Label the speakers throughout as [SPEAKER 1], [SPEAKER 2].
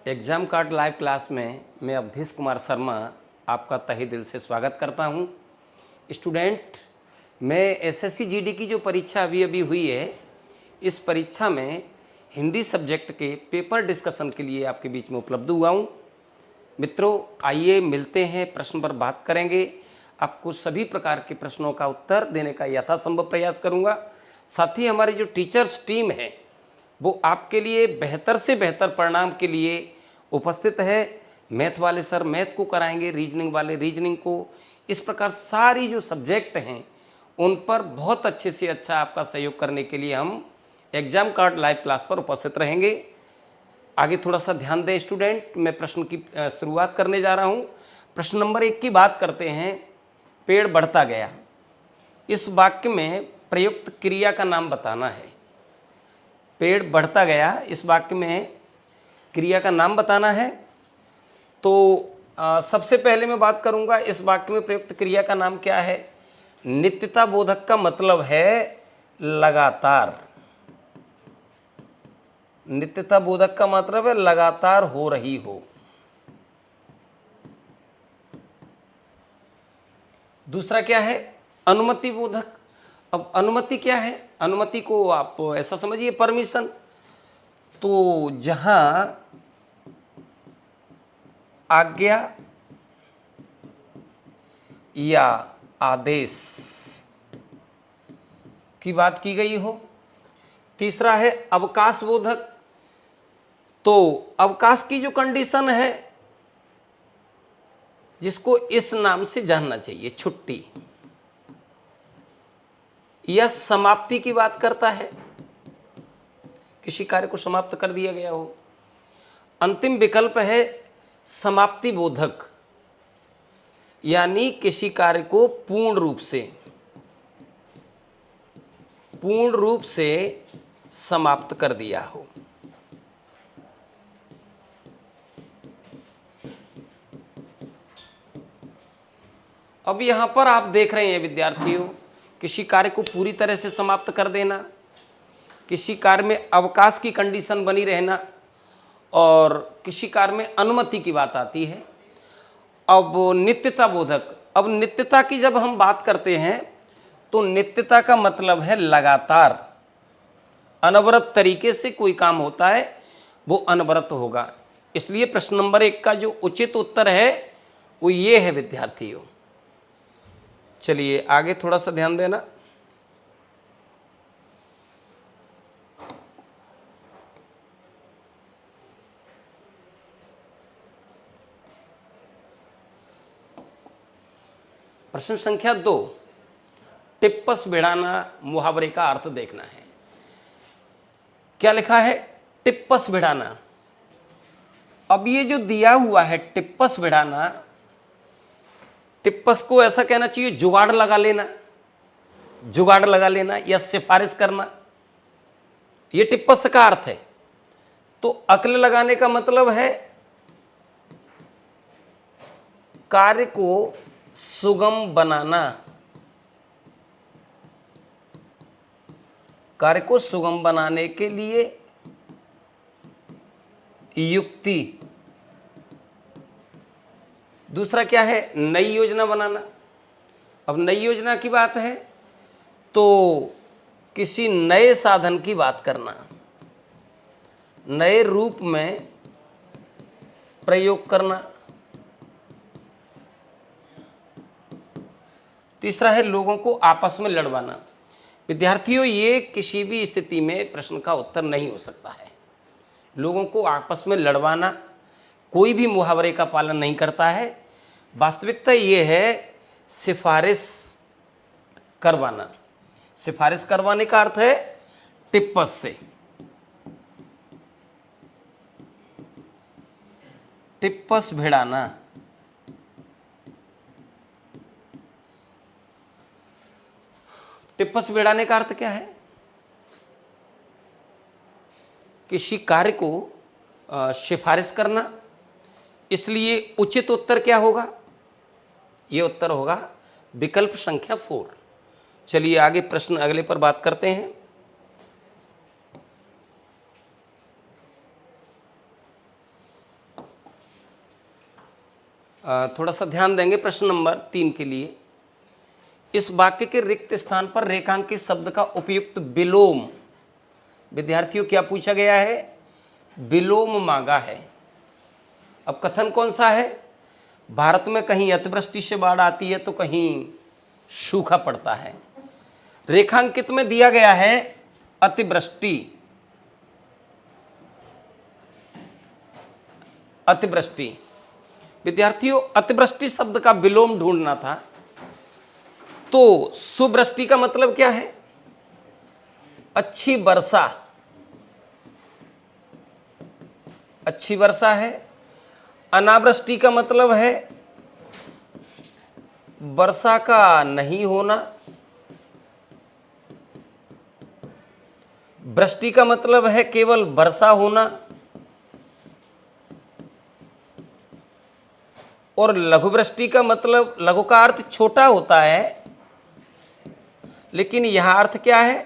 [SPEAKER 1] Exam card live class में मैं अवधेश कुमार शर्मा आपका तहे दिल से स्वागत करता हूं। स्टूडेंट, मैं एसएससी जीडी की जो परीक्षा अभी हुई है, इस परीक्षा में हिंदी सब्जेक्ट के पेपर डिस्कशन के लिए आपके बीच में उपलब्ध हुआ हूं। मित्रों, आइए मिलते हैं, प्रश्न पर बात करेंगे। आपको सभी प्रकार के प्रश्नों का उत्तर देने का यथासंभव प्रयास करूंगा। साथ ही हमारी जो टीचर्स टीम है वो आपके लिए बेहतर से बेहतर परिणाम के लिए उपस्थित है। मैथ वाले सर मैथ को कराएंगे, रीजनिंग वाले रीजनिंग को। इस प्रकार सारी जो सब्जेक्ट हैं उन पर बहुत अच्छे से अच्छा आपका सहयोग करने के लिए हम एग्जाम कार्ड लाइव क्लास पर उपस्थित रहेंगे। आगे थोड़ा सा ध्यान दें स्टूडेंट, मैं प्रश्न की शुरुआत करने जा रहा हूं। प्रश्न नंबर 1 की बात करते हैं। पेड़ बढ़ता गया, इस वाक्य में प्रयुक्त क्रिया का नाम बताना है। पेड़ बढ़ता गया, इस वाक्य में क्रिया का नाम बताना है। तो सबसे पहले मैं बात करूंगा इस वाक्य में प्रयुक्त क्रिया का नाम क्या है। नित्यता बोधक का मतलब है लगातार। नित्यता बोधक का मतलब है लगातार हो रही हो। दूसरा क्या है, अनुमति बोधक। अब अनुमति क्या है, अनुमति को आप ऐसा समझिए परमिशन। तो जहां आज्ञा या आदेश की बात की गई हो। तीसरा है अवकाश बोधक। तो अवकाश की जो कंडीशन है जिसको इस नाम से जानना चाहिए, छुट्टी या समाप्ति की बात करता है, किसी कार्य को समाप्त कर दिया गया हो। अंतिम विकल्प है समाप्ति बोधक, यानी किसी कार्य को पूर्ण रूप से समाप्त कर दिया हो। अब यहां पर आप देख रहे हैं विद्यार्थियों, किसी कार्य को पूरी तरह से समाप्त कर देना, किसी कार्य में अवकाश की कंडीशन बनी रहना, और किसी कार्य में अनुमति की बात आती है। अब नित्यता बोधक, अब नित्यता की जब हम बात करते हैं तो नित्यता का मतलब है लगातार, अनवरत तरीके से कोई काम होता है वो अनवरत होगा। इसलिए प्रश्न नंबर 1 का जो उचित उत्तर है वो ये है विद्यार्थियों। चलिए आगे थोड़ा सा ध्यान देना। प्रश्न संख्या 2, टिप्पस भिड़ाना मुहावरे का अर्थ देखना है। क्या लिखा है, टिप्पस भिड़ाना। अब ये जो दिया हुआ है टिप्पस भिड़ाना, टिप्पस को ऐसा कहना चाहिए जुगाड़ लगा लेना, जुगाड़ लगा लेना या सिफारिश करना, ये टिप्पस का अर्थ है। तो अक्ल लगाने का मतलब है कार्य को सुगम बनाना, कार्य को सुगम बनाने के लिए युक्ति। दूसरा क्या है, नई योजना बनाना। अब नई योजना की बात है तो किसी नए साधन की बात करना, नए रूप में प्रयोग करना। तीसरा है लोगों को आपस में लड़वाना। विद्यार्थियों, ये किसी भी स्थिति में प्रश्न का उत्तर नहीं हो सकता है। लोगों को आपस में लड़वाना कोई भी मुहावरे का पालन नहीं करता है। वास्तविकता ये है सिफारिश करवाना। सिफारिश करवाने का अर्थ है टिप्पस से, टिप्पस भिड़ाना। टिप्पस भिड़ाने का अर्थ क्या है, किसी कार्य को सिफारिश करना। इसलिए उचित उत्तर क्या होगा, यह उत्तर होगा विकल्प संख्या 4। चलिए आगे प्रश्न अगले पर बात करते हैं। थोड़ा सा ध्यान देंगे प्रश्न नंबर 3 के लिए। इस वाक्य के रिक्त स्थान पर रेखांकित शब्द का उपयुक्त विलोम, विद्यार्थियों क्या पूछा गया है? विलोम मांगा है। अब कथन कौन सा है? भारत में कहीं अतिवृष्टि से बाढ़ आती है तो कहीं सूखा पड़ता है। रेखांकित में दिया गया है अतिवृष्टि, अतिवृष्टि। विद्यार्थियों अतिवृष्टि शब्द का विलोम ढूंढना था, तो सुवृष्टि का मतलब क्या है? अच्छी वर्षा, अच्छी वर्षा है। अनावृष्टि का मतलब है वर्षा का नहीं होना। वृष्टि का मतलब है केवल वर्षा होना। और लघुवृष्टि का मतलब, लघु का अर्थ छोटा होता है, लेकिन यहां अर्थ क्या है?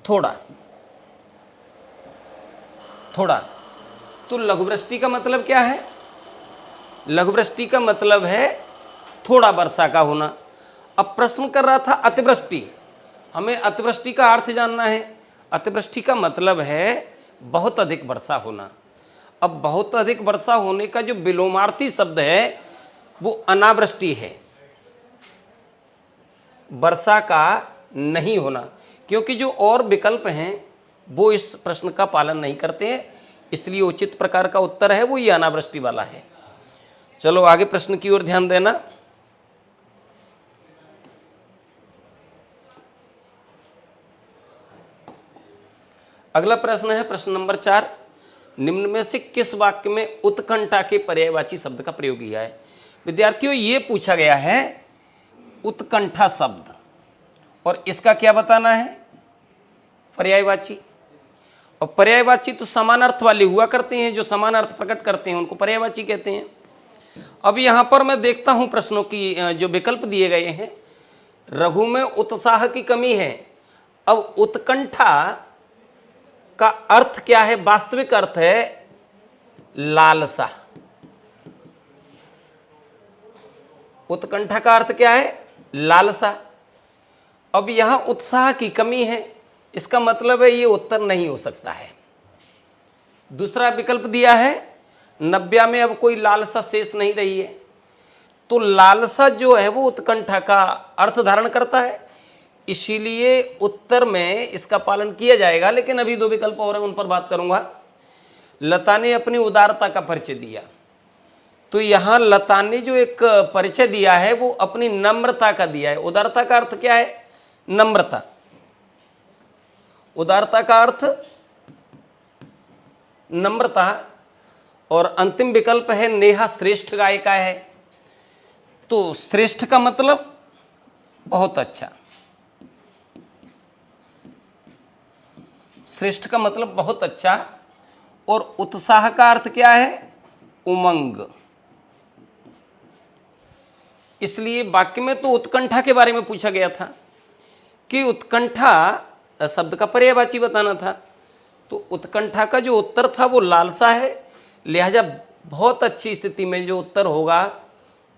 [SPEAKER 1] थोड़ा, थोड़ा। तो लघुवृष्टि का मतलब क्या है? लघुवृष्टि का मतलब है थोड़ा वर्षा का होना। अब प्रश्न कर रहा था अतिवृष्टि, हमें अतिवृष्टि का अर्थ जानना है। अतिवृष्टि का मतलब है बहुत अधिक वर्षा होना। अब बहुत अधिक वर्षा होने का जो विलोमार्थी शब्द है वो अनावृष्टि है, वर्षा का नहीं होना। क्योंकि जो और विकल्प हैं वो इस प्रश्न का पालन नहीं करते हैं, इसलिए उचित प्रकार का उत्तर है वो ये अनावृष्टि वाला है। चलो आगे प्रश्न की ओर ध्यान देना। अगला प्रश्न है प्रश्न नंबर 4। निम्न में से किस वाक्य में उत्कंठा के पर्यायवाची शब्द का प्रयोग किया है? विद्यार्थियों ये पूछा गया है उत्कंठा शब्द, और इसका क्या बताना है? पर्यायवाची। और पर्यायवाची तो समान अर्थ वाले हुआ करते हैं, जो समान अर्थ प्रकट करते हैं उनको पर्यायवाची कहते हैं। अब यहां पर मैं देखता हूं प्रश्नों की जो विकल्प दिए गए हैं। रघु में उत्साह की कमी है। अब उत्कंठा का अर्थ क्या है? वास्तविक अर्थ है लालसा। उत्कंठा का अर्थ क्या है? लालसा। अब यहां उत्साह की कमी है, इसका मतलब है ये उत्तर नहीं हो सकता है। दूसरा विकल्प दिया है नव्या में अब कोई लालसा शेष नहीं रही है, तो लालसा जो है वो उत्कंठा का अर्थ धारण करता है, इसीलिए उत्तर में इसका पालन किया जाएगा। लेकिन अभी 2 विकल्प और हैं, उन पर बात करूंगा। लता ने अपनी उदारता का परिचय दिया, तो यहां लता ने जो एक परिचय दिया है वो अपनी नम्रता का दिया है। उदारता का अर्थ क्या है? नम्रता। उदारता का अर्थ नम्रता। और अंतिम विकल्प है नेहा श्रेष्ठ गायिका है, तो श्रेष्ठ का मतलब बहुत अच्छा। श्रेष्ठ का मतलब बहुत अच्छा। और उत्साह का अर्थ क्या है? उमंग। इसलिए वाक्य में तो उत्कंठा के बारे में पूछा गया था कि उत्कंठा शब्द का पर्यायवाची बताना था, तो उत्कंठा का जो उत्तर था वो लालसा है। लिहाजा बहुत अच्छी स्थिति में जो उत्तर होगा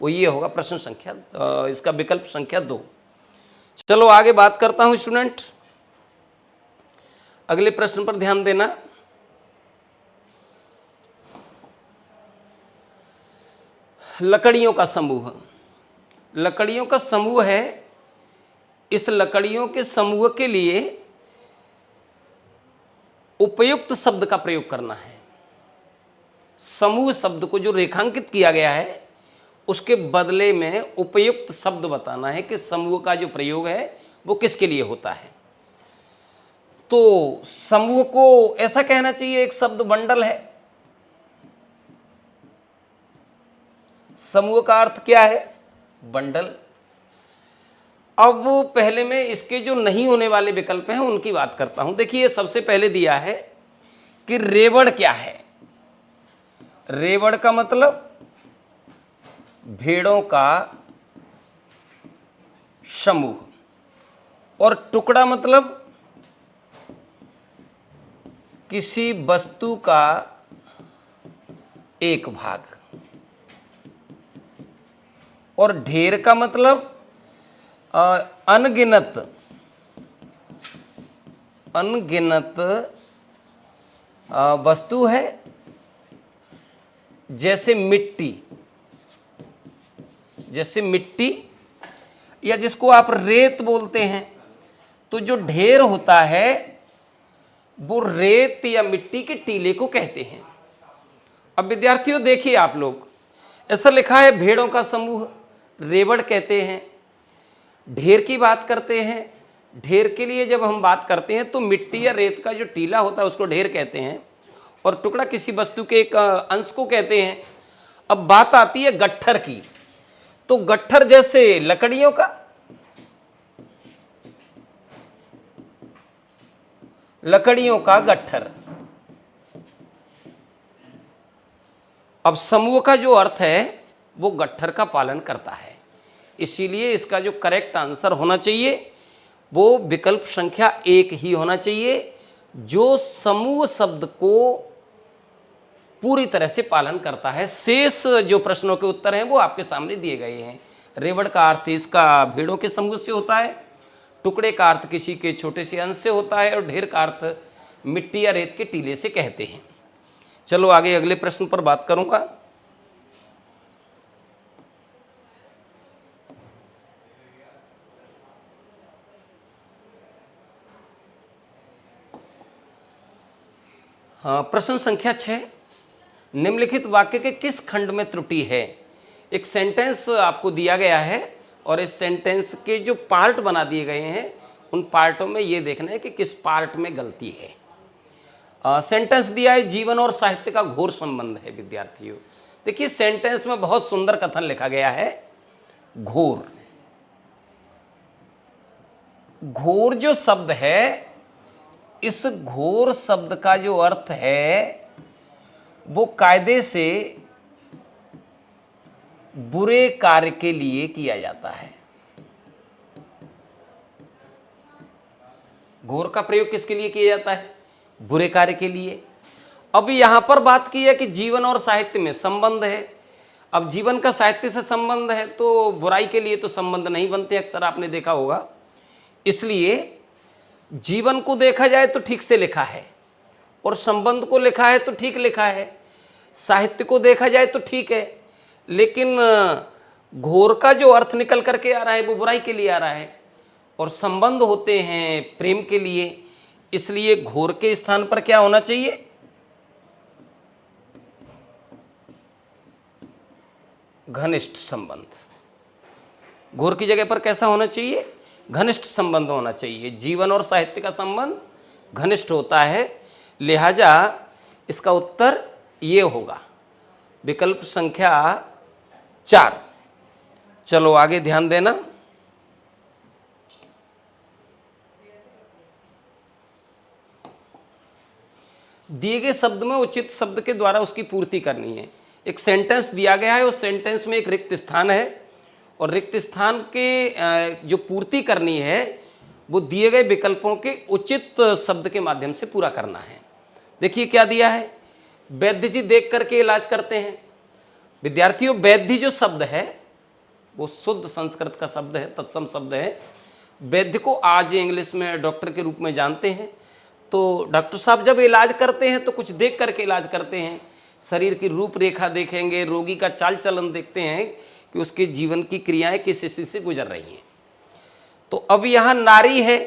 [SPEAKER 1] वो ये होगा प्रश्न संख्या इसका विकल्प संख्या 2। चलो आगे बात करता हूं स्टूडेंट। अगले प्रश्न पर ध्यान देना। लकड़ियों का समूह, लकड़ियों का समूह है। इस लकड़ियों के समूह के लिए उपयुक्त शब्द का प्रयोग करना है। समूह शब्द को जो रेखांकित किया गया है उसके बदले में उपयुक्त शब्द बताना है कि समूह का जो प्रयोग है वो किसके लिए होता है। तो समूह को ऐसा कहना चाहिए एक शब्द बंडल है। समूह का अर्थ क्या है? बंडल। अब पहले मैं इसके जो नहीं होने वाले विकल्प हैं उनकी बात करता हूं। देखिए सबसे पहले दिया है कि रेवड़ क्या है? रेवड़ का मतलब भेड़ों का समूह, और टुकड़ा मतलब किसी वस्तु का एक भाग। और ढेर का मतलब अनगिनत, अनगिनत वस्तु है, जैसे मिट्टी, जैसे मिट्टी, या जिसको आप रेत बोलते हैं। तो जो ढेर होता है वो रेत या मिट्टी के टीले को कहते हैं। अब विद्यार्थियों देखिए आप लोग, ऐसा लिखा है भेड़ों का समूह रेवड़ कहते हैं। ढेर की बात करते हैं, ढेर के लिए जब हम बात करते हैं तो मिट्टी या रेत का जो टीला होता है उसको ढेर कहते हैं, और टुकड़ा किसी वस्तु के एक अंश को कहते हैं। अब बात आती है गट्ठर की, तो गट्ठर जैसे लकड़ियों का, लकड़ियों का गट्ठर। अब समूह का जो अर्थ है वो गट्ठर का पालन करता है, इसीलिए इसका जो करेक्ट आंसर होना चाहिए वो विकल्प संख्या 1 ही होना चाहिए, जो समूह शब्द को पूरी तरह से पालन करता है। शेष जो प्रश्नों के उत्तर हैं वो आपके सामने दिए गए हैं। रेवड़ का अर्थ इसका भेड़ों के समूह से होता है, टुकड़े का अर्थ किसी के छोटे से अंश से होता है, और ढेर का अर्थ मिट्टी या रेत के टीले से कहते हैं। चलो आगे अगले प्रश्न पर बात करूंगा। हाँ, प्रश्न संख्या 6, निम्नलिखित वाक्य के किस खंड में त्रुटि है। एक सेंटेंस आपको दिया गया है और इस सेंटेंस के जो पार्ट बना दिए गए हैं उन पार्टों में ये देखना है कि किस पार्ट में गलती है। सेंटेंस दिया है जीवन और साहित्य का घोर संबंध है। विद्यार्थियों देखिए, सेंटेंस में बहुत सुंदर कथन लिखा गया है, घोर। घोर जो शब्द है, इस घोर शब्द का जो अर्थ है वो कायदे से बुरे कार्य के लिए किया जाता है। घोर का प्रयोग किसके लिए किया जाता है? बुरे कार्य के लिए। अब यहां पर बात की है कि जीवन और साहित्य में संबंध है। अब जीवन का साहित्य से संबंध है तो बुराई के लिए तो संबंध नहीं बनते, अक्सर आपने देखा होगा। इसलिए जीवन को देखा जाए तो ठीक से लिखा है, और संबंध को लिखा है तो ठीक लिखा है। साहित्य को देखा जाए तो ठीक है, लेकिन घोर का जो अर्थ निकल करके आ रहा है वो बुराई के लिए आ रहा है, और संबंध होते हैं प्रेम के लिए। इसलिए घोर के स्थान पर क्या होना चाहिए? घनिष्ठ संबंध। घोर की जगह पर कैसा होना चाहिए? घनिष्ठ संबंध होना चाहिए। जीवन और साहित्य का संबंध घनिष्ठ होता है, लिहाजा इसका उत्तर ये होगा, विकल्प संख्या 4। चलो आगे ध्यान देना। दिए गए शब्द में उचित शब्द के द्वारा उसकी पूर्ति करनी है। एक सेंटेंस दिया गया है, उस सेंटेंस में एक रिक्त स्थान है, और रिक्त स्थान के जो पूर्ति करनी है वो दिए गए विकल्पों के उचित शब्द के माध्यम से पूरा करना है। देखिए क्या दिया है, वैद्य जी देख करके इलाज करते हैं। विद्यार्थियों, वैद्य जो शब्द है वो शुद्ध संस्कृत का शब्द है, तत्सम शब्द है। वैद्य को आज इंग्लिश में डॉक्टर के रूप में जानते हैं। तो डॉक्टर साहब जब इलाज करते हैं तो कुछ देख करके इलाज करते हैं। शरीर की रूपरेखा देखेंगे, रोगी का चाल चलन देखते हैं कि उसके जीवन की क्रियाएं किस स्थिति से गुजर रही हैं। तो अब यहाँ नारी है।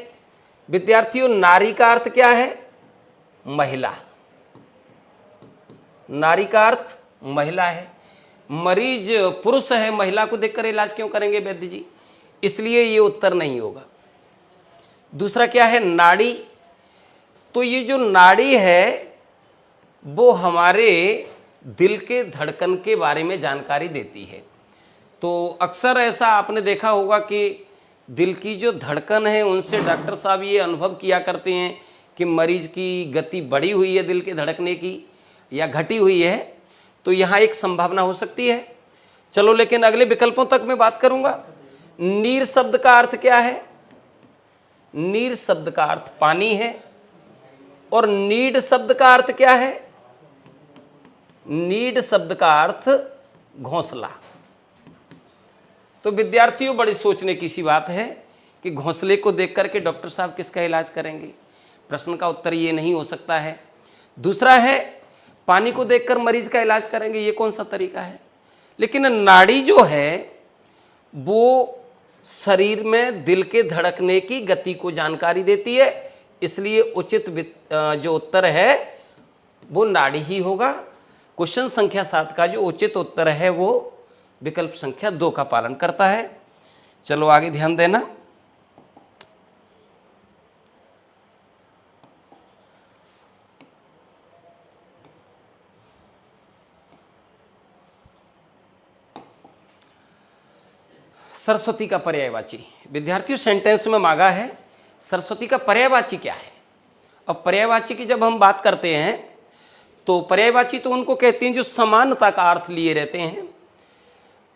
[SPEAKER 1] विद्यार्थियों, नारी का अर्थ क्या है? महिला। नारी का अर्थ महिला है। मरीज पुरुष है, महिला को देखकर इलाज क्यों करेंगे वैद्य जी? इसलिए ये उत्तर नहीं होगा। दूसरा क्या है? नाड़ी। तो ये जो नाड़ी है वो हमारे दिल के धड़कन के बारे में जानकारी देती है। तो अक्सर ऐसा आपने देखा होगा कि दिल की जो धड़कन है उनसे डॉक्टर साहब ये अनुभव किया करते हैं कि मरीज की गति बढ़ी हुई है दिल के धड़कने की या घटी हुई है। तो यहाँ एक संभावना हो सकती है। चलो, लेकिन अगले विकल्पों तक मैं बात करूंगा। नीर शब्द का अर्थ क्या है? नीर शब्द का अर्थ पानी है, और नीड शब्द का अर्थ क्या है? नीड शब्द का अर्थ घोंसला। तो विद्यार्थियों, बड़ी सोचने की सी बात है कि घोंसले को देख करके डॉक्टर साहब किसका इलाज करेंगे? प्रश्न का उत्तर ये नहीं हो सकता है। दूसरा है, पानी को देखकर मरीज का इलाज करेंगे, ये कौन सा तरीका है? लेकिन नाड़ी जो है वो शरीर में दिल के धड़कने की गति को जानकारी देती है, इसलिए उचित जो उत्तर है वो नाड़ी ही होगा। क्वेश्चन संख्या 7 का जो उचित उत्तर है वो विकल्प संख्या 2 का पालन करता है। चलो आगे ध्यान देना। सरस्वती का पर्यायवाची विद्यार्थियों सेंटेंस में मांगा है। सरस्वती का पर्यायवाची क्या है? अब पर्यायवाची की जब हम बात करते हैं तो पर्यायवाची तो उनको कहते हैं जो समानता का अर्थ लिए रहते हैं,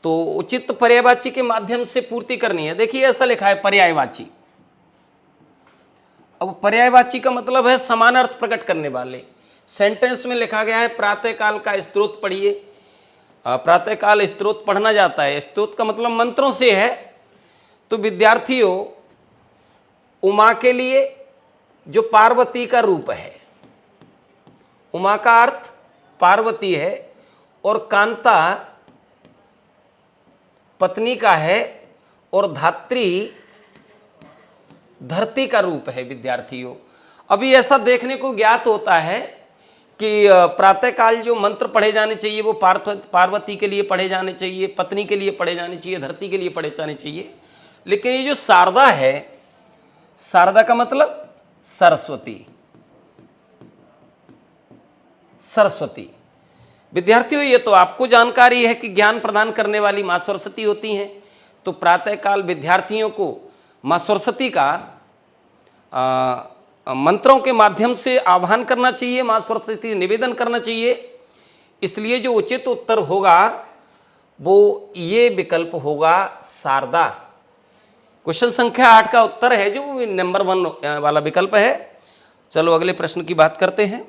[SPEAKER 1] तो उचित पर्यायवाची के माध्यम से पूर्ति करनी है। देखिए ऐसा लिखा है पर्यायवाची। अब पर्यायवाची का मतलब है समान अर्थ प्रकट करने वाले। सेंटेंस में लिखा गया है प्रातःकाल का स्त्रोत पढ़िए। प्रातःकाल स्त्रोत पढ़ना जाता है, स्त्रोत का मतलब मंत्रों से है। तो विद्यार्थियों, उमा के लिए जो पार्वती का रूप है, उमा का अर्थ पार्वती है, और कांता पत्नी का है, और धात्री धरती का रूप है। विद्यार्थियों, अभी ऐसा देखने को ज्ञात होता है कि प्रातःकाल जो मंत्र पढ़े जाने चाहिए वो पार्वती के लिए पढ़े जाने चाहिए, पत्नी के लिए पढ़े जाने चाहिए, धरती के लिए पढ़े जाने चाहिए। लेकिन ये जो शारदा है, शारदा का मतलब सरस्वती। सरस्वती विद्यार्थियों, ये तो आपको जानकारी है कि ज्ञान प्रदान करने वाली माँ सरस्वती होती हैं। तो प्रातःकाल विद्यार्थियों को माँ सरस्वती का मंत्रों के माध्यम से आह्वान करना चाहिए, माँ सरस्वती निवेदन करना चाहिए। इसलिए जो उचित उत्तर होगा वो ये विकल्प होगा शारदा। क्वेश्चन संख्या 8 का उत्तर है जो नंबर 1 वाला विकल्प है। चलो अगले प्रश्न की बात करते हैं।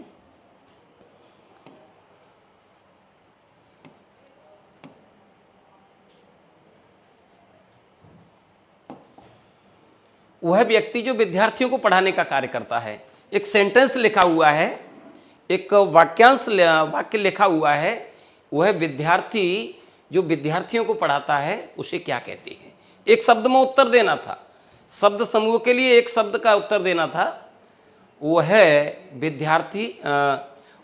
[SPEAKER 1] वह व्यक्ति जो विद्यार्थियों को पढ़ाने का कार्य करता है। एक सेंटेंस लिखा हुआ है, एक वाक्य लिखा हुआ है। वह विद्यार्थी जो विद्यार्थियों को पढ़ाता है उसे क्या कहते हैं? एक शब्द में उत्तर देना था, शब्द समूह के लिए एक शब्द का उत्तर देना था। वह विद्यार्थी,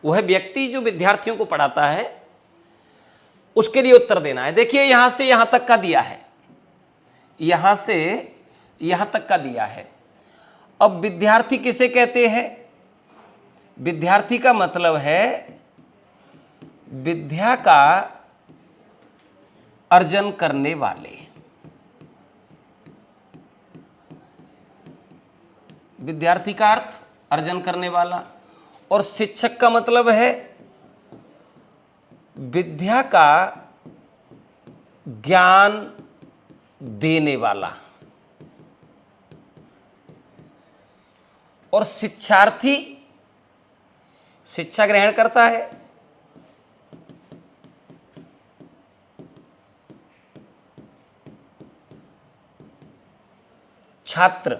[SPEAKER 1] वह व्यक्ति जो विद्यार्थियों को पढ़ाता है उसके लिए उत्तर देना है। देखिए यहां से यहां तक का दिया है, यहां से यहां तक का दिया है। अब विद्यार्थी किसे कहते हैं? विद्यार्थी का मतलब है विद्या का अर्जन करने वाले। विद्यार्थी का अर्थ अर्जन करने वाला, और शिक्षक का मतलब है विद्या का ज्ञान देने वाला, और शिक्षार्थी शिक्षा ग्रहण करता है। छात्र,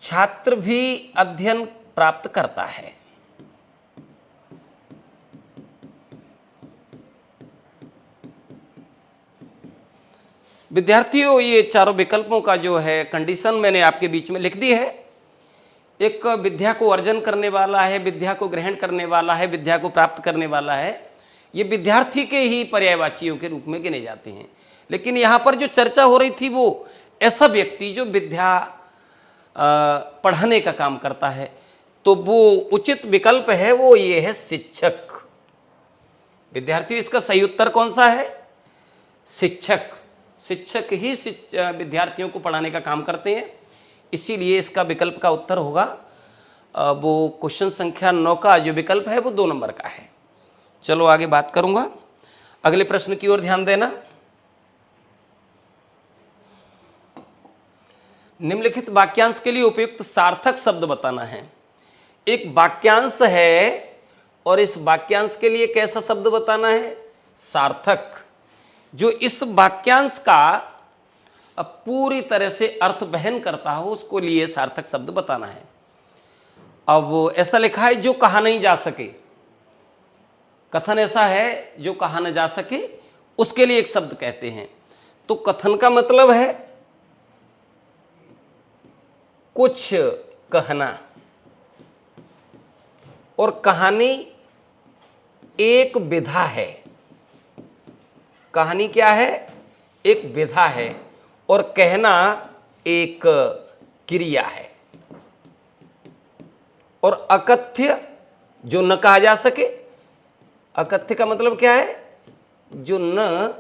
[SPEAKER 1] छात्र भी अध्ययन प्राप्त करता है। विद्यार्थियों, ये चारों विकल्पों का जो है कंडीशन मैंने आपके बीच में लिख दी है। एक विद्या को अर्जन करने वाला है, विद्या को ग्रहण करने वाला है, विद्या को प्राप्त करने वाला है। ये विद्यार्थी के ही पर्यायवाचियों के रूप में गिने जाते हैं। लेकिन यहाँ पर जो चर्चा हो रही थी वो ऐसा व्यक्ति जो विद्या पढ़ाने का काम करता है, तो वो उचित विकल्प है वो ये है शिक्षक। विद्यार्थियों, इसका सही उत्तर कौन सा है? शिक्षक। शिक्षक ही विद्यार्थियों को पढ़ाने का काम करते हैं, इसीलिए इसका विकल्प का उत्तर होगा वो क्वेश्चन संख्या 9 का जो विकल्प है वो 2 नंबर का है। चलो आगे बात करूंगा। अगले प्रश्न की ओर ध्यान देना। निम्नलिखित वाक्यांश के लिए उपयुक्त सार्थक शब्द बताना है। एक वाक्यांश है और इस वाक्यांश के लिए कैसा शब्द बताना है? सार्थक। जो इस वाक्यांश का अब पूरी तरह से अर्थ वहन करता हो उसको लिए सार्थक शब्द बताना है। अब ऐसा लिखा है जो कहा नहीं जा सके, कथन ऐसा है जो कहा न जा सके, उसके लिए एक शब्द कहते हैं। तो कथन का मतलब है कुछ कहना, और कहानी एक विधा है। कहानी क्या है? एक विधा है, और कहना एक क्रिया है। और अकथ्य जो न कहा जा सके, अकथ्य का मतलब क्या है? जो न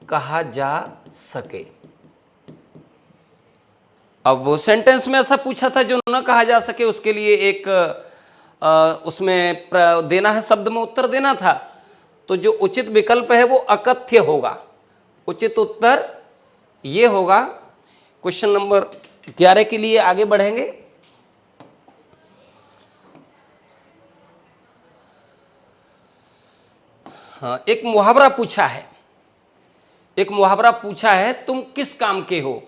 [SPEAKER 1] कहा जा सके। अब वो सेंटेंस में ऐसा पूछा था जो न कहा जा सके, उसके लिए एक उसमें देना है, शब्द में उत्तर देना था। तो जो उचित विकल्प है वो अकथ्य होगा। उचित उत्तर ये होगा। क्वेश्चन नंबर 11 के लिए आगे बढ़ेंगे। हाँ, एक मुहावरा पूछा है, एक मुहावरा पूछा है, तुम किस काम के हो,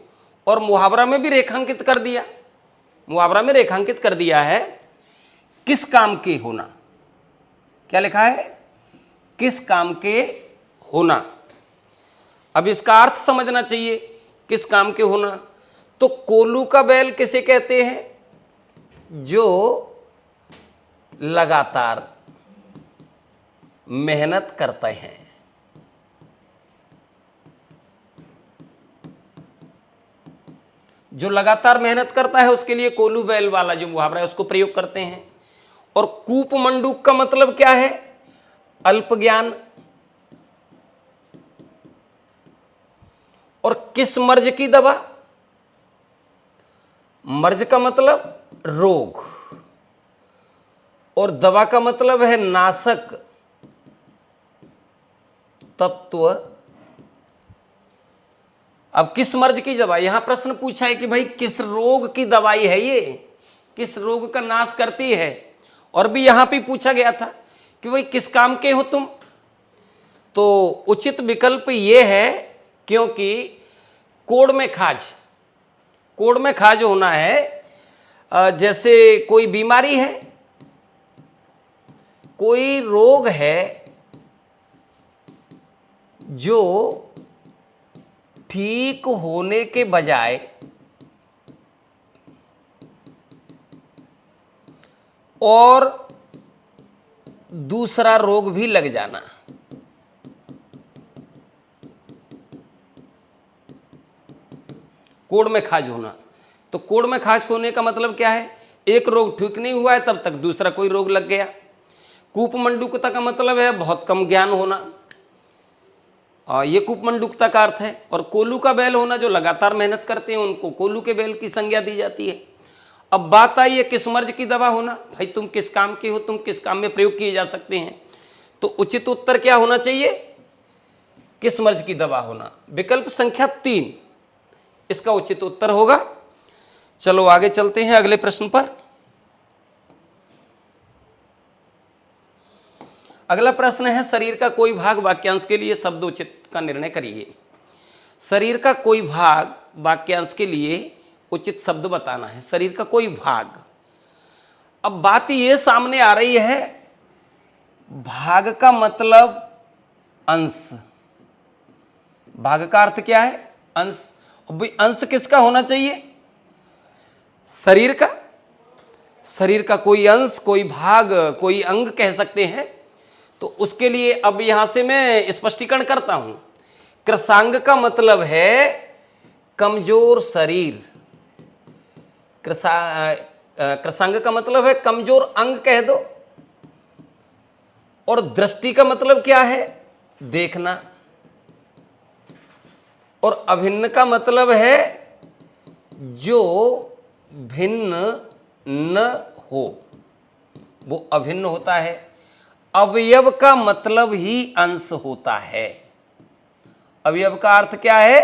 [SPEAKER 1] और मुहावरा में भी रेखांकित कर दिया, मुहावरा में रेखांकित कर दिया है किस काम के होना। क्या लिखा है? किस काम के होना। अब इसका अर्थ समझना चाहिए, किस काम के होना। तो कोल्हू का बैल किसे कहते हैं? जो लगातार मेहनत करते हैं। जो लगातार मेहनत करता है उसके लिए कोल्हू बैल वाला जो मुहावरा है उसको प्रयोग करते हैं। और कूप मंडूक का मतलब क्या है? अल्प ज्ञान। और किस मर्ज की दवा? मर्ज का मतलब रोग, और दवा का मतलब है नाशक तत्व। अब किस मर्ज की दवाई, यहां प्रश्न पूछा है कि भाई किस रोग की दवाई है ये, किस रोग का नाश करती है। और भी यहां पे पूछा गया था कि भाई किस काम के हो तुम। तो उचित विकल्प ये है, क्योंकि कोड़ में खाज, कोड़ में खाज होना है। जैसे कोई बीमारी है, कोई रोग है जो ठीक होने के बजाय और दूसरा रोग भी लग जाना। कोड़ में खाज होना। तो कोड़ में खाज होने का मतलब क्या है? एक रोग ठीक नहीं हुआ है तब तक दूसरा कोई रोग लग गया। कूपमंडूकता का मतलब है बहुत कम ज्ञान होना, ये कूपमंडूकता का अर्थ है। और कोल्हू का बैल होना, जो लगातार मेहनत करते हैं उनको कोल्हू के बैल की संज्ञा दी जाती है। अब बात आई है किस मर्ज की दवा होना। भाई तुम किस काम के हो, तुम किस काम में प्रयोग किए जा सकते हैं। तो उचित उत्तर क्या होना चाहिए? किस मर्ज की दवा होना। विकल्प संख्या 3 इसका उचित उत्तर होगा। चलो आगे चलते हैं अगले प्रश्न पर। अगला प्रश्न है, शरीर का कोई भाग वाक्यांश के लिए शब्द उचित का निर्णय करिए। शरीर का कोई भाग वाक्यांश के लिए उचित शब्द बताना है। शरीर का कोई भाग। अब बात ये सामने आ रही है, भाग का मतलब अंश। भाग का अर्थ क्या है? अंश। अब अंश किसका होना चाहिए? शरीर का। शरीर का कोई अंश, कोई भाग, कोई अंग कह सकते हैं। तो उसके लिए अब यहां से मैं स्पष्टीकरण करता हूं। कृशांग का मतलब है कमजोर शरीर। कृशांग का मतलब है कमजोर अंग कह दो। और दृष्टि का मतलब क्या है? देखना। और अभिन्न का मतलब है जो भिन्न न हो, वो अभिन्न होता है। अवयव का मतलब ही अंश होता है। अवयव का अर्थ क्या है?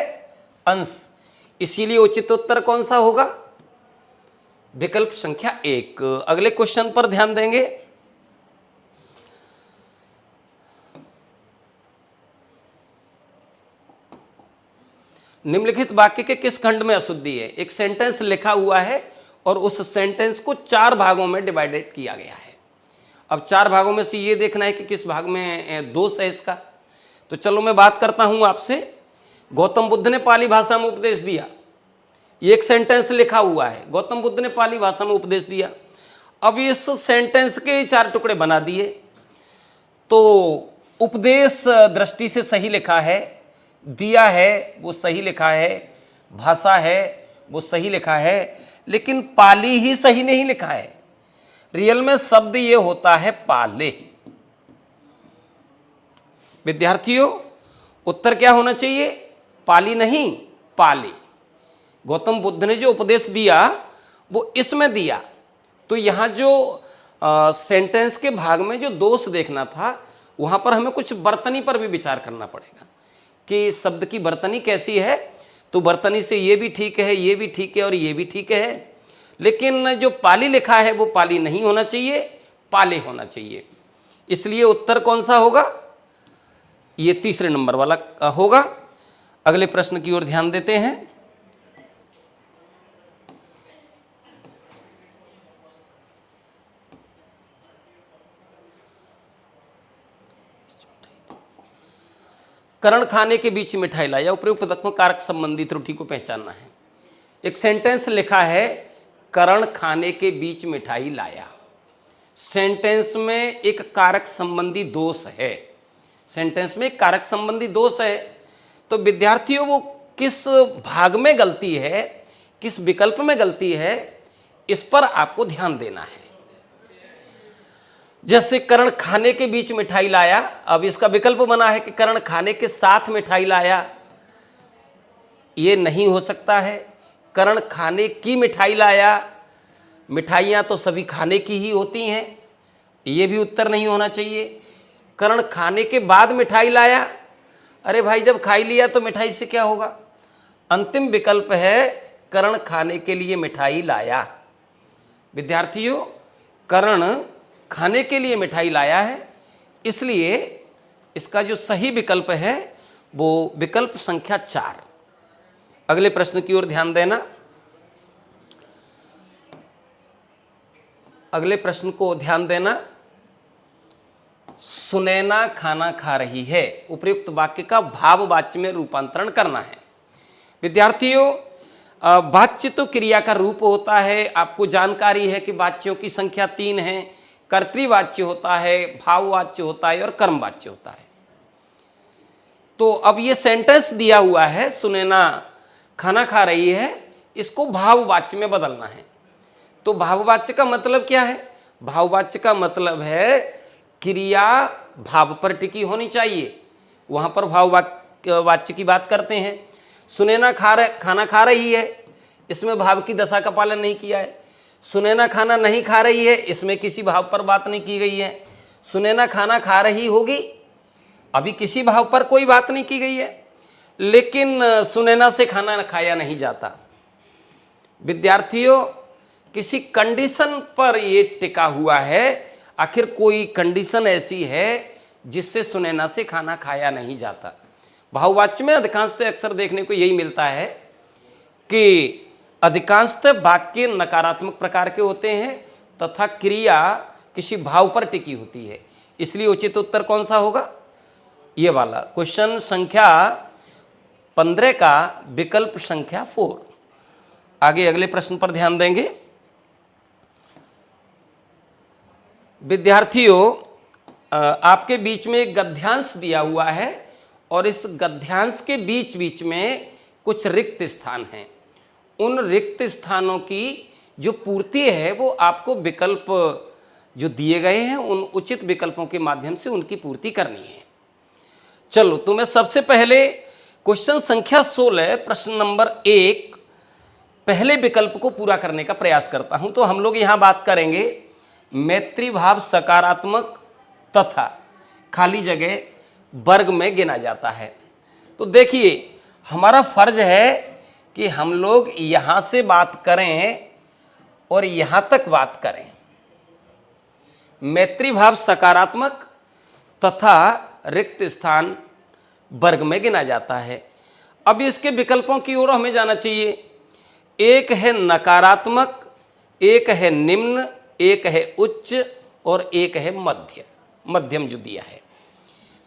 [SPEAKER 1] अंश। इसीलिए उचित उत्तर कौन सा होगा? विकल्प संख्या 1। अगले क्वेश्चन पर ध्यान देंगे। निम्नलिखित वाक्य के किस खंड में अशुद्धि है? एक सेंटेंस लिखा हुआ है और उस सेंटेंस को 4 भागों में डिवाइडेड किया गया है। अब 4 भागों में से ये देखना है कि किस भाग में दोष है इसका। तो चलो मैं बात करता हूं आपसे। गौतम बुद्ध ने पाली भाषा में उपदेश दिया, ये एक सेंटेंस लिखा हुआ है, गौतम बुद्ध ने पाली भाषा में उपदेश दिया। अब इस सेंटेंस के 4 टुकड़े बना दिए, तो उपदेश दृष्टि से सही लिखा है, दिया है वो सही लिखा है, भाषा है वो सही लिखा है, लेकिन पाली ही सही नहीं लिखा है। रियल में शब्द ये होता है पाले। विद्यार्थियों, उत्तर क्या होना चाहिए? पाली नहीं, पाले। गौतम बुद्ध ने जो उपदेश दिया वो इसमें दिया, तो यहां जो सेंटेंस के भाग में जो दोष देखना था, वहां पर हमें कुछ बर्तनी पर भी विचार करना पड़ेगा कि शब्द की बर्तनी कैसी है। तो बर्तनी से ये भी ठीक है, ये भी ठीक है और ये भी ठीक है, लेकिन जो पाली लिखा है वो पाली नहीं होना चाहिए, पाले होना चाहिए। इसलिए उत्तर कौन सा होगा? ये तीसरे नंबर वाला होगा। अगले प्रश्न की ओर ध्यान देते हैं। करण खाने के बीच मिठाई लाया, उपयुक्त तत्व कारक संबंधी त्रुटि को पहचानना है। एक सेंटेंस लिखा है, करण खाने के बीच मिठाई लाया। सेंटेंस में एक कारक संबंधी दोष है, सेंटेंस में एक कारक संबंधी दोष है। तो विद्यार्थियों, वो किस भाग में गलती है, किस विकल्प में गलती है, इस पर आपको ध्यान देना है। जैसे करण खाने के बीच मिठाई लाया, अब इसका विकल्प बना है कि करण खाने के साथ मिठाई लाया, ये नहीं हो सकता है। करण खाने की मिठाई लाया, मिठाइयाँ तो सभी खाने की ही होती हैं, ये भी उत्तर नहीं होना चाहिए। करण खाने के बाद मिठाई लाया, अरे भाई जब खाई लिया तो मिठाई से क्या होगा? अंतिम विकल्प है करण खाने के लिए मिठाई लाया। विद्यार्थियों, करण खाने के लिए मिठाई लाया है, इसलिए इसका जो सही विकल्प है वो विकल्प संख्या 4। अगले प्रश्न की ओर ध्यान देना। अगले प्रश्न को ध्यान देना। सुनैना खाना खा रही है, उपयुक्त वाक्य का भाव वाच्य में रूपांतरण करना है। विद्यार्थियों, वाच्य तो क्रिया का रूप होता है, आपको जानकारी है कि वाच्यों की संख्या 3 है। कर्तृवाच्य होता है, भाववाच्य होता है और कर्मवाच्य होता है। तो अब ये सेंटेंस दिया हुआ है, सुनैना खाना खा रही है, इसको भाववाच्य में बदलना है। तो भाववाच्य का मतलब क्या है? भाववाच्य का मतलब है क्रिया भाव पर टिकी होनी चाहिए। वहां पर भाववाच्य की बात करते हैं। सुनैना खाना खा रही है, इसमें भाव की दशा का पालन नहीं किया है। सुनैना खाना नहीं खा रही है, इसमें किसी भाव पर बात नहीं की गई है। सुनैना खाना खा रही होगी, अभी किसी भाव पर कोई बात नहीं की गई है। लेकिन सुनैना से खाना खाया नहीं जाता। विद्यार्थियों, किसी कंडीशन पर ये टिका हुआ है। आखिर कोई कंडीशन ऐसी है जिससे सुनैना से खाना खाया नहीं जाता। भाववाच्य में अधिकांशतः अक्सर देखने को यही मिलता है कि अधिकांशतः वाक्य नकारात्मक प्रकार के होते हैं तथा क्रिया किसी भाव पर टिकी होती है। इसलिए उचित उत्तर कौन सा होगा? ये वाला, क्वेश्चन संख्या 15 का विकल्प संख्या 4। आगे अगले प्रश्न पर ध्यान देंगे। विद्यार्थियों, आपके बीच में एक गद्यांश दिया हुआ है और इस गद्यांश के बीच बीच में कुछ रिक्त स्थान हैं। उन रिक्त स्थानों की जो पूर्ति है वो आपको विकल्प जो दिए गए हैं उन उचित विकल्पों के माध्यम से उनकी पूर्ति करनी है। चलो, तो मैं सबसे पहले क्वेश्चन संख्या 16 प्रश्न नंबर 1 पहले विकल्प को पूरा करने का प्रयास करता हूं। तो हम लोग यहां बात करेंगे मैत्री भाव सकारात्मक तथा खाली जगह वर्ग में गिना जाता है। तो देखिए, हमारा फर्ज है कि हम लोग यहां से बात करें और यहां तक बात करें। मैत्री भाव सकारात्मक तथा रिक्त स्थान वर्ग में गिना जाता है। अब इसके विकल्पों की ओर हमें जाना चाहिए। एक है नकारात्मक, एक है निम्न, एक है उच्च और एक है मध्य, मध्यम जो दिया है।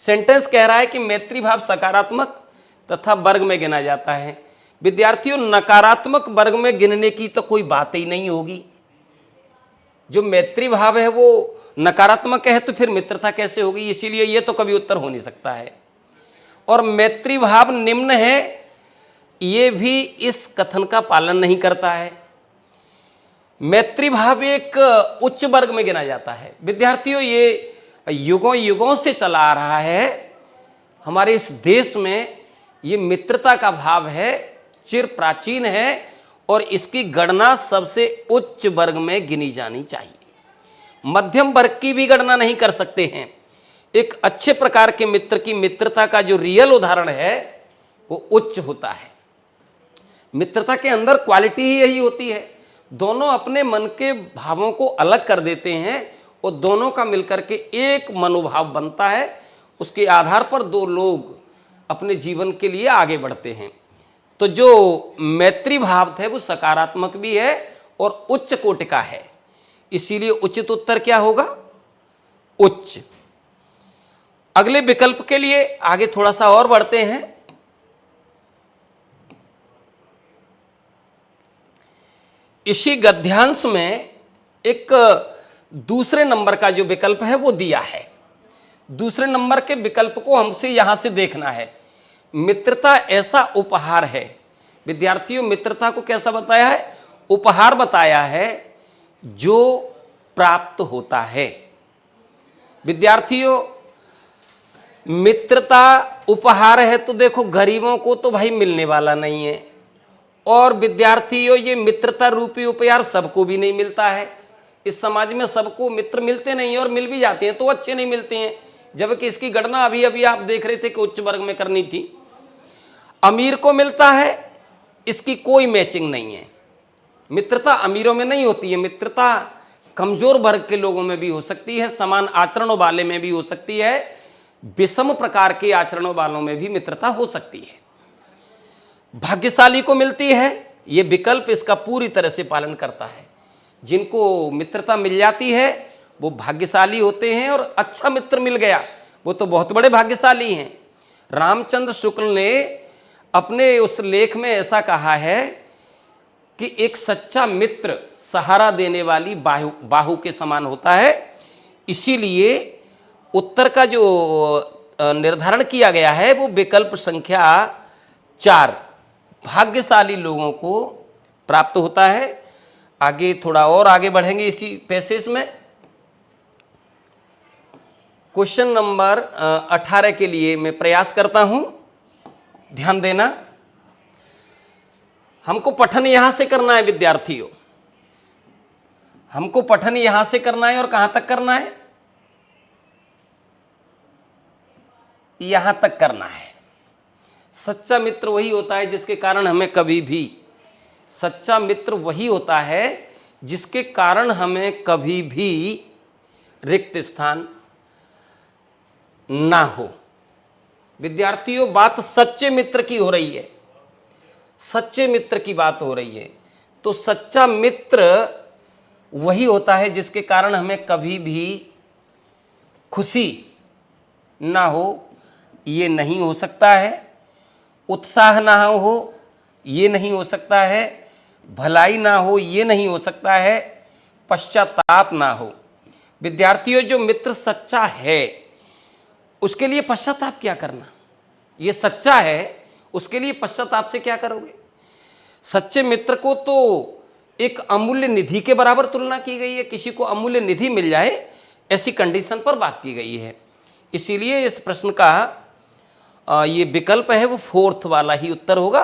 [SPEAKER 1] सेंटेंस कह रहा है कि मैत्री भाव सकारात्मक तथा वर्ग में गिना जाता है। विद्यार्थियों, नकारात्मक वर्ग में गिनने की तो कोई बात ही नहीं होगी। जो मैत्री भाव है वो नकारात्मक है तो फिर मित्रता कैसे होगी, इसीलिए ये तो कभी उत्तर हो नहीं सकता है। और मैत्री भाव निम्न है, ये भी इस कथन का पालन नहीं करता है। मैत्री भाव एक उच्च वर्ग में गिना जाता है। विद्यार्थियों, ये युगों युगों से चला आ रहा है। हमारे इस देश में ये मित्रता का भाव है, चिर प्राचीन है और इसकी गणना सबसे उच्च वर्ग में गिनी जानी चाहिए। मध्यम वर्ग की भी गणना नहीं कर सकते हैं। एक अच्छे प्रकार के मित्र की मित्रता का जो रियल उदाहरण है वो उच्च होता है। मित्रता के अंदर क्वालिटी ही यही होती है, दोनों अपने मन के भावों को अलग कर देते हैं और दोनों का मिलकर के एक मनोभाव बनता है। उसके आधार पर दो लोग अपने जीवन के लिए आगे बढ़ते हैं। तो जो मैत्री भाव है वो सकारात्मक भी है और उच्च कोटि का है, इसीलिए उचित उत्तर क्या होगा? उच्च। अगले विकल्प के लिए आगे थोड़ा सा और बढ़ते हैं। इसी गद्यांश में एक दूसरे नंबर का जो विकल्प है वो दिया है। दूसरे नंबर के विकल्प को हमसे यहां से देखना है। मित्रता ऐसा उपहार है। विद्यार्थियों, मित्रता को कैसा बताया है? उपहार बताया है जो प्राप्त होता है। विद्यार्थियों, मित्रता उपहार है तो देखो गरीबों को तो भाई मिलने वाला नहीं है। और विद्यार्थियों, ये मित्रता रूपी उपहार सबको भी नहीं मिलता है। इस समाज में सबको मित्र मिलते नहीं, और मिल भी जाते हैं तो अच्छे नहीं मिलते हैं। जबकि इसकी गणना अभी अभी आप देख रहे थे कि उच्च वर्ग में करनी थी। अमीर को मिलता है, इसकी कोई मैचिंग नहीं है। मित्रता अमीरों में नहीं होती है, मित्रता कमजोर वर्ग के लोगों में भी हो सकती है, समान आचरणों वाले में भी हो सकती है, विषम प्रकार के आचरणों वालों में भी मित्रता हो सकती है। भाग्यशाली को मिलती है, यह विकल्प इसका पूरी तरह से पालन करता है। जिनको मित्रता मिल जाती है वो भाग्यशाली होते हैं, और अच्छा मित्र मिल गया वो तो बहुत बड़े भाग्यशाली हैं। रामचंद्र शुक्ल ने अपने उस लेख में ऐसा कहा है कि एक सच्चा मित्र सहारा देने वाली बाहु के समान होता है। इसीलिए उत्तर का जो निर्धारण किया गया है वो विकल्प संख्या 4 भाग्यशाली लोगों को प्राप्त होता है। आगे थोड़ा और आगे बढ़ेंगे इसी पैसेज में। क्वेश्चन नंबर 18 के लिए मैं प्रयास करता हूं, ध्यान देना। हमको पठन यहां से करना है विद्यार्थियों, हमको पठन यहां से करना है। और कहां तक करना है? यहां तक करना है। सच्चा मित्र वही होता है जिसके कारण हमें कभी भी, सच्चा मित्र वही होता है जिसके कारण हमें कभी भी रिक्त स्थान ना हो। विद्यार्थियों, बात सच्चे मित्र की हो रही है, सच्चे मित्र की बात हो रही है। तो सच्चा मित्र वही होता है जिसके कारण हमें कभी भी खुशी ना हो, ये नहीं हो सकता है। उत्साह ना हो, ये नहीं हो सकता है। भलाई ना हो, ये नहीं हो सकता है। पश्चाताप ना हो। विद्यार्थियों, जो मित्र सच्चा है उसके लिए पश्चाताप क्या करना? ये सच्चा है, उसके लिए पश्चाताप से क्या करोगे? सच्चे मित्र को तो एक अमूल्य निधि के बराबर तुलना की गई है। किसी को अमूल्य निधि मिल जाए ऐसी कंडीशन पर बात की गई है। इसीलिए इस प्रश्न का ये विकल्प है वो 4th वाला ही उत्तर होगा।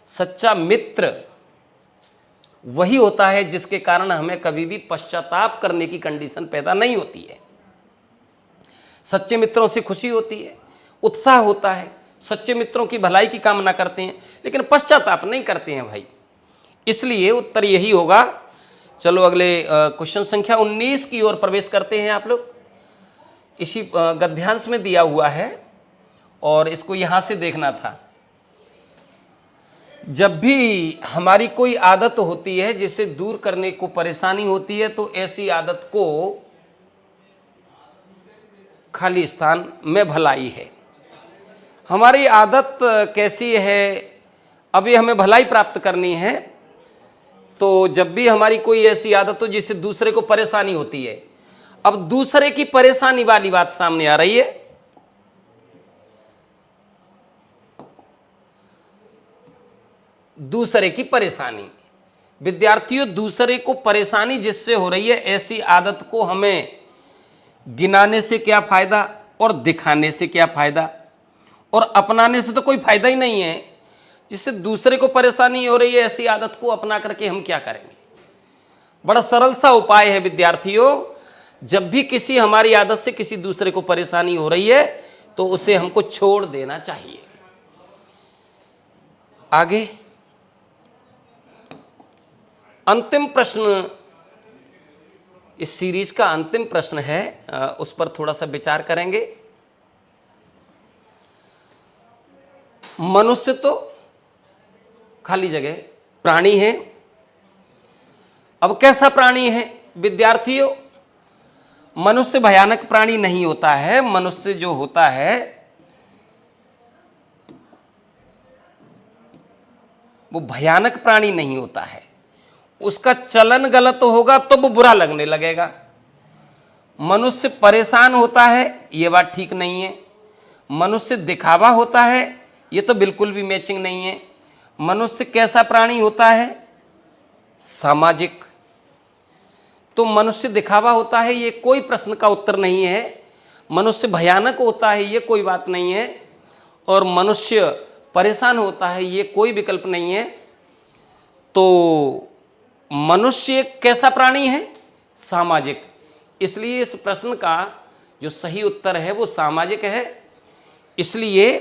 [SPEAKER 1] सच्चा मित्र वही होता है जिसके कारण हमें कभी भी पश्चाताप करने की कंडीशन पैदा नहीं होती है। सच्चे मित्रों से खुशी होती है, उत्साह होता है, सच्चे मित्रों की भलाई की कामना करते हैं, लेकिन पश्चाताप नहीं करते हैं भाई। इसलिए उत्तर यही होगा। चलो अगले क्वेश्चन संख्या 19 की ओर प्रवेश करते हैं। आप लोग इसी गद्यांश में दिया हुआ है और इसको यहां से देखना था। जब भी हमारी कोई आदत होती है जिसे दूर करने को परेशानी होती है तो ऐसी आदत को खाली स्थान में भलाई है। हमारी आदत कैसी है, अभी हमें भलाई प्राप्त करनी है, तो जब भी हमारी कोई ऐसी आदत हो जिससे दूसरे को परेशानी होती है, अब दूसरे की परेशानी वाली बात सामने आ रही है। दूसरे की परेशानी, विद्यार्थियों दूसरे को परेशानी जिससे हो रही है ऐसी आदत को हमें गिनाने से क्या फायदा और दिखाने से क्या फायदा, और अपनाने से तो कोई फायदा ही नहीं है। जिससे दूसरे को परेशानी हो रही है ऐसी आदत को अपना करके हम क्या करेंगे। बड़ा सरल सा उपाय है विद्यार्थियों, जब भी किसी हमारी आदत से किसी दूसरे को परेशानी हो रही है तो उसे हमको छोड़ देना चाहिए। आगे अंतिम प्रश्न, इस सीरीज का अंतिम प्रश्न है, उस पर थोड़ा सा विचार करेंगे। मनुष्य तो खाली जगह प्राणी है। अब कैसा प्राणी है विद्यार्थियों, मनुष्य भयानक प्राणी नहीं होता है। मनुष्य जो होता है वो भयानक प्राणी नहीं होता है। उसका चलन गलत होगा तो वो बुरा लगने लगेगा। मनुष्य परेशान होता है ये बात ठीक नहीं है। मनुष्य दिखावा होता है ये तो बिल्कुल भी मैचिंग नहीं है। मनुष्य कैसा प्राणी होता है, सामाजिक। तो मनुष्य दिखावा होता है ये कोई प्रश्न का उत्तर नहीं है। मनुष्य भयानक होता है ये कोई बात नहीं है, और मनुष्य परेशान होता है ये कोई विकल्प नहीं है। तो मनुष्य कैसा प्राणी है, सामाजिक। इसलिए इस प्रश्न का जो सही उत्तर है वो सामाजिक है, इसलिए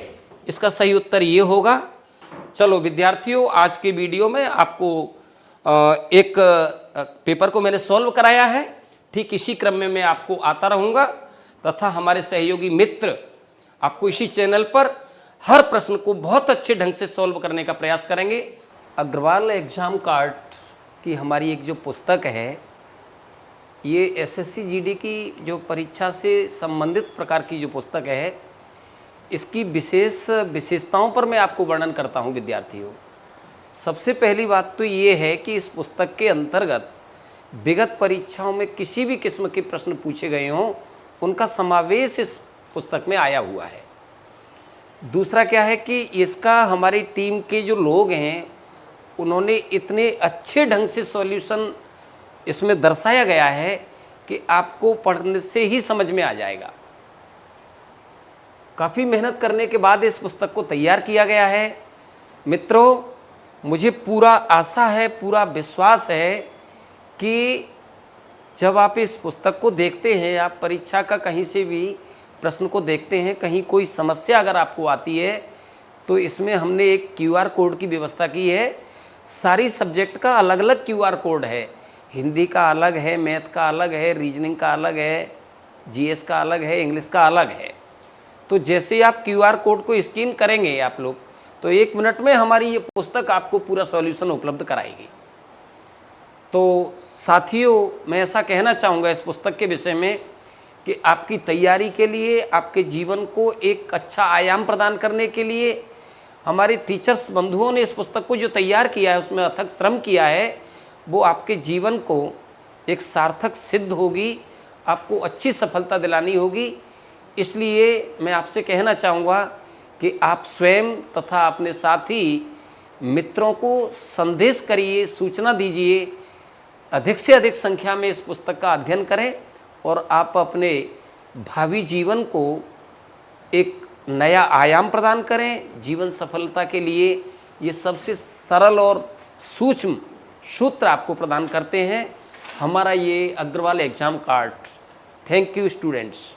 [SPEAKER 1] इसका सही उत्तर ये होगा। चलो विद्यार्थियों, आज के वीडियो में आपको एक पेपर को मैंने सॉल्व कराया है। ठीक इसी क्रम में मैं आपको आता रहूँगा तथा हमारे सहयोगी मित्र आपको इसी चैनल पर हर प्रश्न को बहुत अच्छे ढंग से सॉल्व करने का प्रयास करेंगे। अग्रवाल एग्जाम कार्ड की हमारी एक जो पुस्तक है, ये एसएससी जीडी की जो परीक्षा से संबंधित प्रकार की जो पुस्तक है, इसकी विशेषताओं पर मैं आपको वर्णन करता हूँ विद्यार्थियों। सबसे पहली बात तो ये है कि इस पुस्तक के अंतर्गत विगत परीक्षाओं में किसी भी किस्म के प्रश्न पूछे गए हों उनका समावेश इस पुस्तक में आया हुआ है। दूसरा क्या है कि इसका हमारी टीम के जो लोग हैं उन्होंने इतने अच्छे ढंग से सॉल्यूशन इसमें दर्शाया गया है कि आपको पढ़ने से ही समझ में आ जाएगा। काफ़ी मेहनत करने के बाद इस पुस्तक को तैयार किया गया है। मित्रों, मुझे पूरा आशा है, पूरा विश्वास है कि जब आप इस पुस्तक को देखते हैं, आप परीक्षा का कहीं से भी प्रश्न को देखते हैं, कहीं कोई समस्या अगर आपको आती है तो इसमें हमने एक QR कोड की व्यवस्था की है। सारी सब्जेक्ट का अलग अलग QR कोड है। हिंदी का अलग है, मैथ का अलग है, रीजनिंग का अलग है, GS का अलग है, इंग्लिश का अलग है। तो जैसे ही आप QR कोड को स्कैन करेंगे आप लोग, तो 1 मिनट में हमारी ये पुस्तक आपको पूरा सॉल्यूशन उपलब्ध कराएगी। तो साथियों, मैं ऐसा कहना चाहूँगा इस पुस्तक के विषय में कि आपकी तैयारी के लिए, आपके जीवन को एक अच्छा आयाम प्रदान करने के लिए हमारे टीचर्स बंधुओं ने इस पुस्तक को जो तैयार किया है, उसमें अथक श्रम किया है, वो आपके जीवन को एक सार्थक सिद्ध होगी, आपको अच्छी सफलता दिलानी होगी। इसलिए मैं आपसे कहना चाहूँगा कि आप स्वयं तथा अपने साथी मित्रों को संदेश करिए, सूचना दीजिए, अधिक से अधिक संख्या में इस पुस्तक का अध्ययन करें और आप अपने भावी जीवन को एक नया आयाम प्रदान करें। जीवन सफलता के लिए ये सबसे सरल और सूक्ष्म सूत्र आपको प्रदान करते हैं हमारा ये Agarwal exam card. Thank you students.